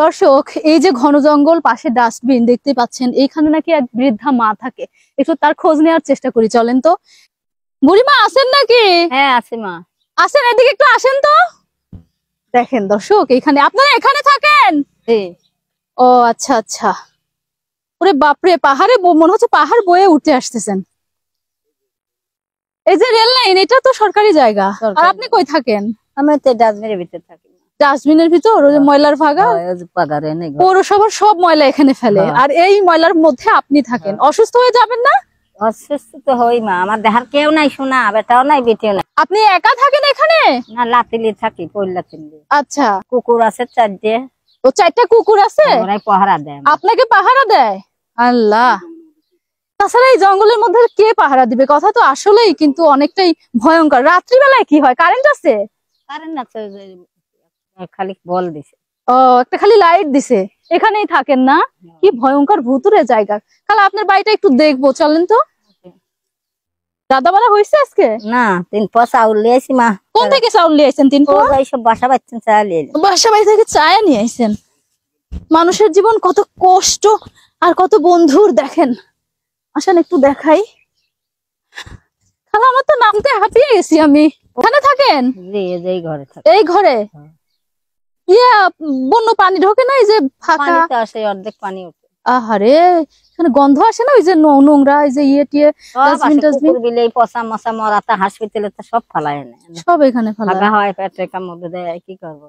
দর্শক, এই যে ঘন জঙ্গল, পাশে ডাস্টবিন দেখতে পাচ্ছেন, এইখানে নাকি এক বৃদ্ধা মা থাকে। একটু তার খোঁজ নেওয়ার চেষ্টা করি, চলেন তো। বুড়িমা আছেন নাকি? হ্যাঁ আছে মা। আসেন, এদিকে একটু আসেন তো। দেখেন দর্শক, এখানে আপনারা এখানে থাকেন? ও আচ্ছা আচ্ছা। ওরে বাপরে, পাহাড়ে মনে হচ্ছে পাহাড় বয়ে উঠে আসতেছেন। এই যে রেল লাইন, এটা তো সরকারি জায়গা। আর আপনি কই থাকেন? আমি তো ডাস্টবিনের ভিতরে থাকি। ডাস্টবিনের ভিতর? ওই যে ময়লার ভাগা, পৌরসভার সব ময়লা এখানে ফেলে, আর এই ময়লার মধ্যে আপনি থাকেন। অসুস্থ হয়ে যাবেন না? অসুস্থ তো হই মা, আমার দেখার কেউ নাই, শোনা বেটাও নাই বেটিও নাই। আপনি একা থাকেন এখানে? না, লাতিলি থাকি, পল্লাতিলি। আচ্ছা, কুকুর আছে 4টে। ও 4টা কুকুর আছে? ওরাই পাহারা দেয়। আপনাকে পাহারা দেয়? আল্লাহ। তাছাড়া এই জঙ্গলের মধ্যে কে পাহারা দিবে? কথা তো আসলেই কিন্তু অনেকটাই ভয়ঙ্কর। রাত্রিবেলায় কি হয়? কারেন্ট আছে? কারেন্ট আছে, খালি বল দিছে। ও, একটা খালি লাইট দিছে। এখানেই থাকেন না? কি ভয়ঙ্কর ভুতুরে জায়গা। তাহলে আপনার বাড়িটা একটু দেখবো, চলেন তো। রান্নাবান্না হয়েছে আজকে? না, 3 পোয়া চাউল নিয়ে আসি মা। কোন থেকে চাউল নিয়ে আসছেন? 3 পোয়া? এইসব বাসা বাচ্চা চাল নিয়ে এলাম। বাসা বাড়ি থেকে চায়া নিয়ে আসছেন। মানুষের জীবন কত কষ্ট আর কত বন্ধুর, দেখেন। আসেন একটু দেখাই। খালা, আমার তো নামতে হাঁপিয়ে গেছি আমি। ওখানে থাকেন? এই ঘরে থাকি। এই ঘরে? ইয়া, বন্য পানি ঢোকে না? এই যে ফাঁকা পানিতে আসে, অর্ধেক পানি ওঠে। আহারে, এখানে গন্ধ আসে না? ওই যে নোংরা, এই যে ইয়ে কুকুর বিলে পচা মশা মরাতা হসপিটালে তো সব ফালায় এনে সব এখানে ফেলা হয়, পেটে কামড় দেয়, কি করবো।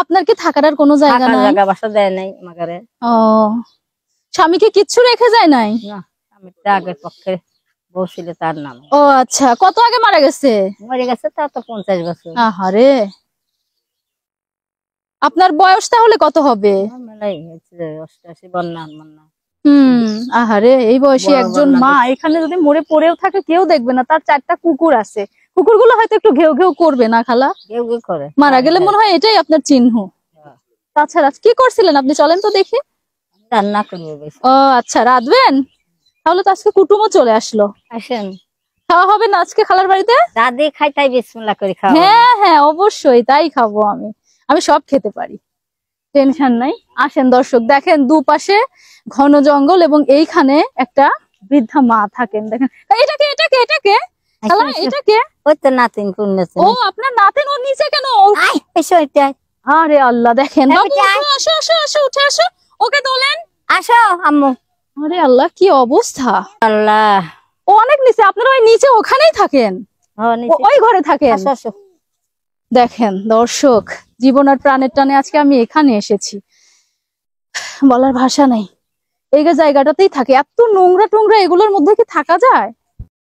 আপনার কি থাকার আর কোনো জায়গা নাই? জায়গা বাসা দেয় নাই আমাকে। ও, স্বামীকে কিচ্ছু রেখে যায় নাই? না, আমি আগের পক্ষে বসছিলে তার নাম। ও আচ্ছা, কত আগে মারা গেছে? মরে গেছে তা তো 50 বছর। আহারে, আপনার বয়স তাহলে কত হবে? আহারে, এই বয়সে একজন মা এখানে যদি মরে পড়েও থাকে, কেউ দেখবে না। তার 4টা কুকুর আছে, কুকুরগুলো হয়তো একটু ঘেউ ঘেউ করবে না খালা? ঘেউ ঘেউ করে। মারা গেলে মনে হয় এটাই আপনার চিহ্ন। তাছাড়া কি করছিলেন আপনি? চলেন তো দেখি। রান্না করবো। ও আচ্ছা, রাঁধবেন? তাহলে তো আজকে কুটুমও চলে আসলো। আসেন, খাওয়া হবে না আজকে খালার বাড়িতে? দাদি খাই, তাই বিসমিল্লাহ করে খাওয়া। হ্যাঁ হ্যাঁ, অবশ্যই তাই খাবো। আমি সব খেতে পারি, টেনশন নাই। আসেন দর্শক, দেখেন দুপাশে ঘন জঙ্গল এবং এইখানে একটা বৃদ্ধা মা থাকেন। দেখেন, এটাকে এটাকে এটাকে খালা, এটাকে? ওই তো নাতিন কুন্নেছে। ও, আপনার নাতিন? ওর নিচে কেন? আরে আল্লাহ, দেখেন বাবু, আসো আসো আসো, উঠে আসো, ওকে তোলেন। আসো আম্মু। আরে আল্লাহ, কি অবস্থা। আল্লাহ, ও অনেক নিচে। আপনারা ওই নিচে ওখানেই থাকেন? ওই ঘরে থাকেন? দেখেন দর্শক, জীবন আর প্রাণের টানে আজকে আমি এখানে এসেছি, বলার ভাষা নেই। এই জায়গাটাতেই থাকে। এত নোংরা টোংরা, এগুলোর মধ্যে কি থাকা যায়?